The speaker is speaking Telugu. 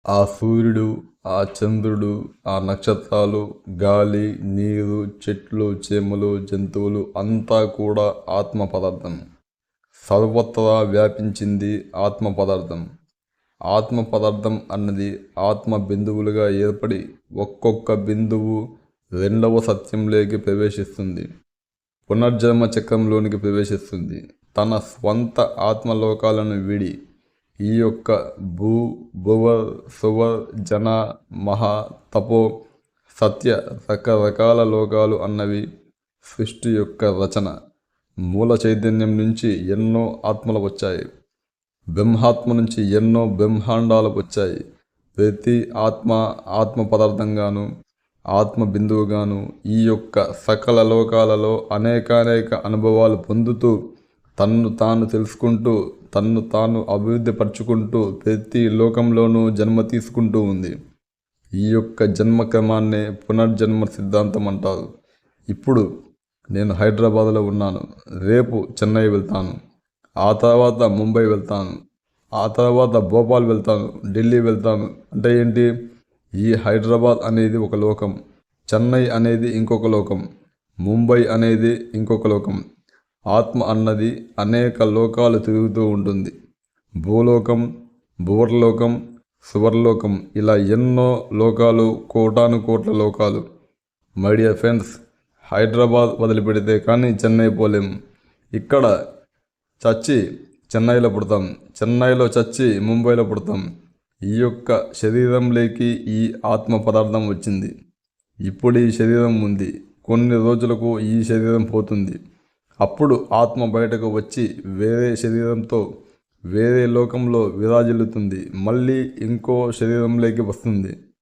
ఆ సూర్యుడు, ఆ చంద్రుడు, ఆ నక్షత్రాలు, గాలి, నీరు, చెట్లు, చేమలు, జంతువులు అంతా కూడా ఆత్మ పదార్థం. సర్వత్రా వ్యాపించింది ఆత్మ పదార్థం. ఆత్మ పదార్థం అన్నది ఆత్మ బిందువులుగా ఏర్పడి ఒక్కొక్క బిందువు రెండవ సత్యంలోకి ప్రవేశిస్తుంది. పునర్జన్మ చక్రంలోనికి ప్రవేశిస్తుంది. తన స్వంత ఆత్మలోకాలను విడి ఈ యొక్క భూ భువ సువర్ జన మహా తపో సత్య రకరకాల లోకాలు అన్నవి సృష్టి యొక్క రచన. మూల చైతన్యం నుంచి ఎన్నో ఆత్మలు వచ్చాయి. బ్రహ్మాత్మ నుంచి ఎన్నో బ్రహ్మాండాలు వచ్చాయి. ప్రతి ఆత్మ ఆత్మ పదార్థంగాను, ఆత్మ బిందువుగాను ఈ యొక్క సకల లోకాలలో అనేకానేక అనుభవాలు పొందుతూ తన్ను తాను తెలుసుకుంటూ తన్ను తాను అభివృద్ధి పరుచుకుంటూ ప్రతి లోకంలోనూ జన్మ తీసుకుంటూ ఉంది. ఈ యొక్క జన్మ క్రమాన్నే పునర్జన్మ సిద్ధాంతం అంటారు. ఇప్పుడు నేను హైదరాబాద్లో ఉన్నాను. రేపు చెన్నై వెళ్తాను. ఆ తర్వాత ముంబై వెళ్తాను. ఆ తర్వాత భోపాల్ వెళ్తాను, ఢిల్లీ వెళ్తాను. అంటే ఏంటి? ఈ హైదరాబాద్ అనేది ఒక లోకం, చెన్నై అనేది ఇంకొక లోకం, ముంబై అనేది ఇంకొక లోకం. ఆత్మ అన్నది అనేక లోకాలు తిరుగుతూ ఉంటుంది. భూలోకం, భువర్లోకం, సువర్లోకం ఇలా ఎన్నో లోకాలు, కోటాను కోట్ల లోకాలు. మై డియర్ ఫ్రెండ్స్, హైదరాబాద్ వదిలిపెడితే కానీ చెన్నై పోలేం. ఇక్కడ చచ్చి చెన్నైలో పుడతాం, చెన్నైలో చచ్చి ముంబైలో పుడతాం. ఈ యొక్క శరీరంలోకి ఈ ఆత్మ పదార్థం వచ్చింది. ఇప్పుడు ఈ శరీరం ఉంది, కొన్ని రోజులకు ఈ శరీరం పోతుంది. అప్పుడు ఆత్మ బయటకు వచ్చి వేరే శరీరంతో వేరే లోకంలో విరాజిల్లుతుంది. మళ్ళీ ఇంకో శరీరంలోకి వస్తుంది.